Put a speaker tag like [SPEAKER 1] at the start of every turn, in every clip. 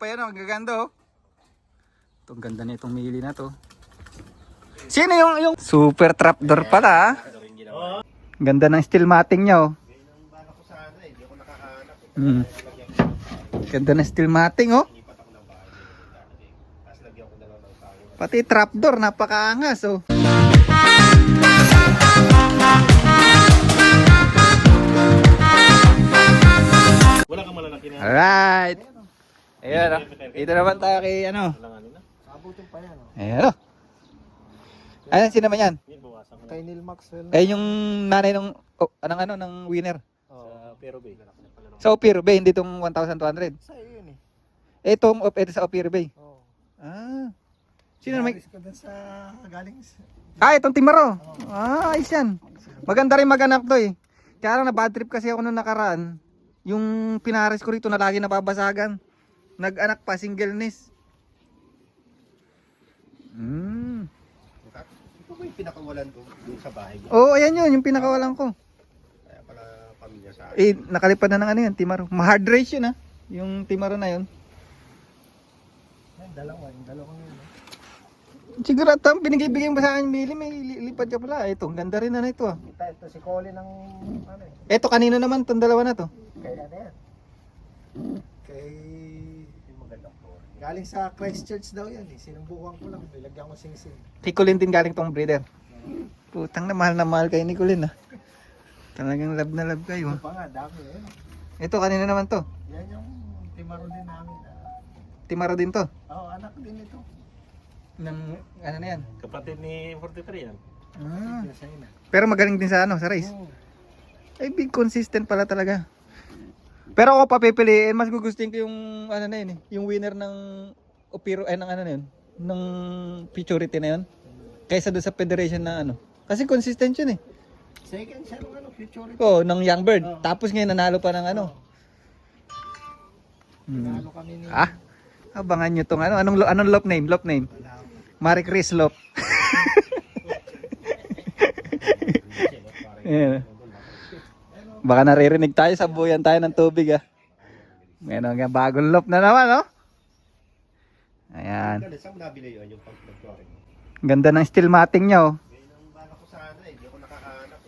[SPEAKER 1] pa yan, ang gaganda oh. Itong ganda na itong mili na to. Sino yung super trapdoor pala ah. Ganda ng steel matting niya oh. Ganda ng steel matting oh. Pati trapdoor napakaangas oh.
[SPEAKER 2] Wala kang malalaki na.
[SPEAKER 1] Alright. Ayan oh. Dito naman tayo kay ano.
[SPEAKER 3] Abutin pa yan.
[SPEAKER 1] Ayan oh. Ayan sino naman yan?
[SPEAKER 3] Kay Neil Maxwell.
[SPEAKER 1] Eh yung nanay ng ng winner.
[SPEAKER 2] Sa Pero Bay.
[SPEAKER 1] Sa Opir Bay, hindi itong 1,200.
[SPEAKER 3] Sa iyo yun eh.
[SPEAKER 1] Itong ito sa Opir Bay.
[SPEAKER 3] Oo.
[SPEAKER 1] Ah. Sino naman?
[SPEAKER 3] Ka dun sa galing
[SPEAKER 1] Itong Timaro. Ayos yan. Maganda rin mag-anak to eh. Kaya lang na bad trip kasi ako nung nakaraan. Yung pinares ko rito na lagi nababasagan. Nag-anak pa, single nest.
[SPEAKER 2] Ito ba yung pinakawalan ko dun sa bahay?
[SPEAKER 1] Oo, ayan yun, yung pinakawalan ko.
[SPEAKER 2] Kaya pala pamilya sa akin.
[SPEAKER 1] Eh, nakalipad na ng ano yan, Timaro. Ma-hard race yun yung Timaro na yun.
[SPEAKER 3] yung dalawa yun.
[SPEAKER 1] Siguro at binigay-bigay mo sa akin, Mili, may lipad ka pala. Ito, ganda rin na ito ah.
[SPEAKER 3] Ito si Colin ng ano eh.
[SPEAKER 1] Ito, kanino naman itong dalawa na to?
[SPEAKER 3] Kay ano yan? Kay magandang po. Galing sa Christchurch daw yan eh. Sinubukan ko lang. Nilagyan ko sing-sing.
[SPEAKER 1] Si Colin din galing tong breeder. Putang na mahal kayo ni Colin ah. Talagang love na love kayo.
[SPEAKER 3] Ito pa nga, dami eh.
[SPEAKER 1] Ito, kanino naman to?
[SPEAKER 3] Yan yung timaro din namin.
[SPEAKER 1] Timaro din to.
[SPEAKER 3] Oo, anak din ito.
[SPEAKER 1] Ng ano na yan?
[SPEAKER 2] Kapatid ni 43 yan.
[SPEAKER 1] Ah.
[SPEAKER 3] Yung sa'yo na.
[SPEAKER 1] Pero magaling din sa sa race.
[SPEAKER 3] Oo.
[SPEAKER 1] Ay, big consistent pala talaga. Pero ako papipiliin, mas gugustuhin ko yung ano na yun eh, yung winner ng Opiro ng ano na yun, ng Futurity na yun. Kaysa doon sa Federation na ano. Kasi consistent yun eh.
[SPEAKER 3] Second siya ng ano, future ito.
[SPEAKER 1] Oo, ng Young Bird.
[SPEAKER 3] Oh.
[SPEAKER 1] Tapos ngayon nanalo pa ng ano.
[SPEAKER 3] Nalo kami ni...
[SPEAKER 1] Abangan nyo tong ano, anong lop name? Lop name? Marie Chris Lop. Ayan. Baka naririnig tayo, sabuyan tayo ng tubig ah. Meron nga bagong lop na naman oh. Ayan.
[SPEAKER 2] Saan mo nabili yun yung pag-flooring?
[SPEAKER 1] Ganda ng steel matting niya oh.
[SPEAKER 2] Ang bala ko sana eh, hindi ako nakakahanap.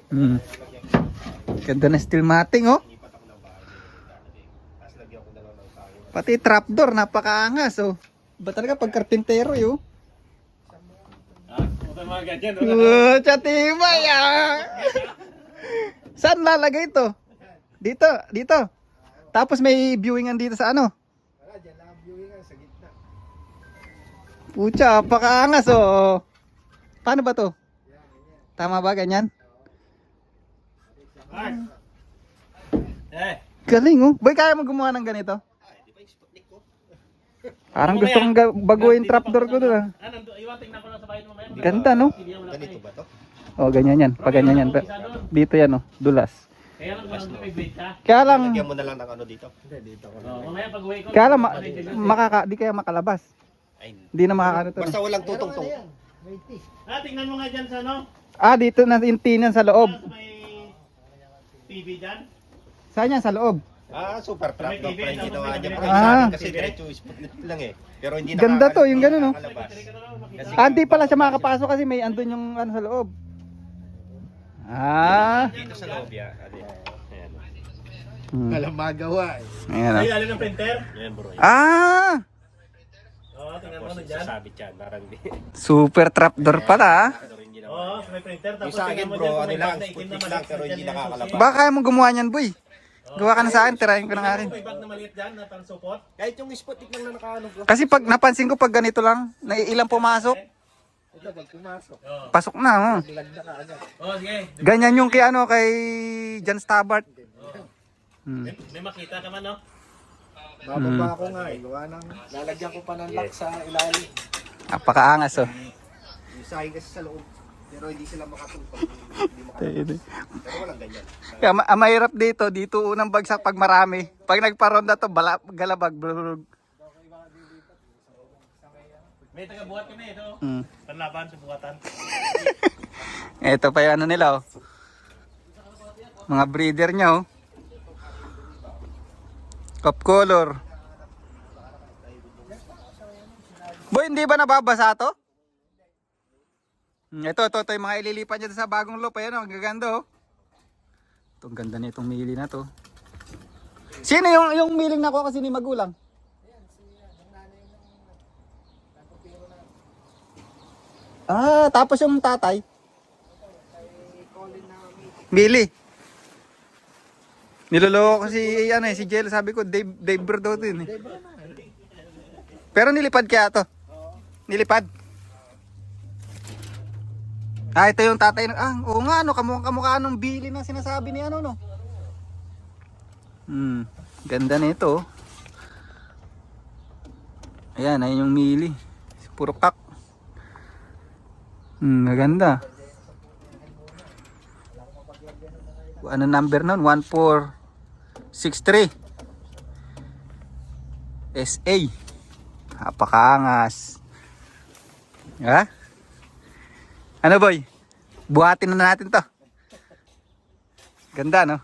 [SPEAKER 1] Ganda ng steel matting oh.
[SPEAKER 2] Inipat ako ng bahay. Tapos lagyan ko na lang ng tayo.
[SPEAKER 1] Pati trapdoor, napakaangas oh. Ba talaga pag karpintero yun?
[SPEAKER 2] Huwag mga ganyan.
[SPEAKER 1] Chatibay ah! Saan lalagay ito? Dito, dito. Tapos may viewingan dito sa ano?
[SPEAKER 3] Wala, dyan lang ang viewing sa gitna.
[SPEAKER 1] Pucha, napakaangas oh. Paano ba to? Tama ba ganyan? Galing oh. Boy, kaya mo gumawa ng ganito? Parang gusto kong baguhin trapdoor ko doon ah. Ganda no?
[SPEAKER 2] Ganito ba to?
[SPEAKER 1] Oh, ganyan yan. Pag ganyan yan. Dito yan oh, dulas. Kaya lang,
[SPEAKER 2] Lagyan mo na lang ng ano dito.
[SPEAKER 3] Hindi, dito ko.
[SPEAKER 1] kaya lang di kaya makalabas.
[SPEAKER 2] Ay,
[SPEAKER 1] Di na makakano to.
[SPEAKER 2] basta walang tutong-tong.
[SPEAKER 4] Tingnan mo nga dyan sa ano,
[SPEAKER 1] Dito na yung tinan sa loob.
[SPEAKER 4] sa may TV dyan.
[SPEAKER 1] Saan yan? Sa loob?
[SPEAKER 2] Super trap no, pero hindi ginawa niya. Pero
[SPEAKER 1] Ah.
[SPEAKER 2] sa akin kasi diretso split lang eh. Pero hindi
[SPEAKER 1] Ganda to, yung ganun, no?
[SPEAKER 2] nakakalabas.
[SPEAKER 1] Hindi pala siya makakapasok kasi may andun yung ano sa loob.
[SPEAKER 2] Dito sa loob yan. Ayan.
[SPEAKER 3] Walang magawa eh.
[SPEAKER 1] Ayan
[SPEAKER 4] Ay,
[SPEAKER 1] oh.
[SPEAKER 4] alin ang printer?
[SPEAKER 2] Yan bro.
[SPEAKER 4] Oo, tingnan mo
[SPEAKER 2] Tapos
[SPEAKER 4] na dyan.
[SPEAKER 2] sasabit yan. Parang di.
[SPEAKER 1] Super trapdoor pala ah.
[SPEAKER 2] Pero hindi
[SPEAKER 4] Oo,
[SPEAKER 2] ginawa.
[SPEAKER 4] sa may printer.
[SPEAKER 2] Yung
[SPEAKER 4] Tapos
[SPEAKER 2] sa akin
[SPEAKER 4] tingnan mo
[SPEAKER 2] bro,
[SPEAKER 4] dyan kung
[SPEAKER 2] ano
[SPEAKER 4] may
[SPEAKER 2] lang,
[SPEAKER 4] bag na itim
[SPEAKER 2] split
[SPEAKER 4] na
[SPEAKER 2] lang
[SPEAKER 4] maliit
[SPEAKER 2] pero
[SPEAKER 4] na
[SPEAKER 2] hindi
[SPEAKER 4] dyan na
[SPEAKER 2] nakakalabas.
[SPEAKER 1] Baka kaya mo gumawa niyan, boy. Gawa ka na sa akin, tirahin ko na nga rin.
[SPEAKER 4] May bag na maliit dyan na pang support.
[SPEAKER 2] Kahit yung spottik lang na nakaano bro.
[SPEAKER 1] Kasi pag napansin ko pag ganito lang, naiilang pumasok,
[SPEAKER 3] Ito, pag pumasok,
[SPEAKER 1] pasok na oh.
[SPEAKER 3] lagda ka agad.
[SPEAKER 4] Oo, sige.
[SPEAKER 1] Ganyan yung kay John Stabart.
[SPEAKER 4] May makita ka man, no?
[SPEAKER 3] Bababa ko nga eh. Gawa ng, lalagyan ko pa ng lock sa ilalim.
[SPEAKER 1] Napakaangas oh.
[SPEAKER 2] Yung sa akin kasi sa loob. Pero hindi sila makatulpag. Hindi makalabas. Pero walang ganyan.
[SPEAKER 1] Kaya mahirap dito unang bagsak pag marami. Pag nagparonda to, galabag. Blurug.
[SPEAKER 4] May taga-buhat kami ito.
[SPEAKER 1] Mm.
[SPEAKER 4] Panlaban sa buhatan.
[SPEAKER 1] Ito pa yung ano nila oh. Mga breeder niya oh. Top color. Boy, hindi ba nababasa to? Ito, yung mga ililipat niya sa bagong loop. Ayan o, ang gaganda oh. Itong ganda na itong mili na to. Sino yung miling nakuha kasi ni magulang? Ah, tapos yung tatay? Mili. Niloloko ko si Jello, sabi ko, Dave daw din eh. Pero nilipad kaya to? Nilipad? Ah, ito yung tatay. Oo nga, no, kamukha nung Billy na sinasabi ni ano, no? Ganda na ito. Ayan, ayun yung Mili. Puro kak. Maganda. Ano number nun? 1463. SA. Napakaangas. Ha? Ano boy? Buhatin na natin to. Ganda no?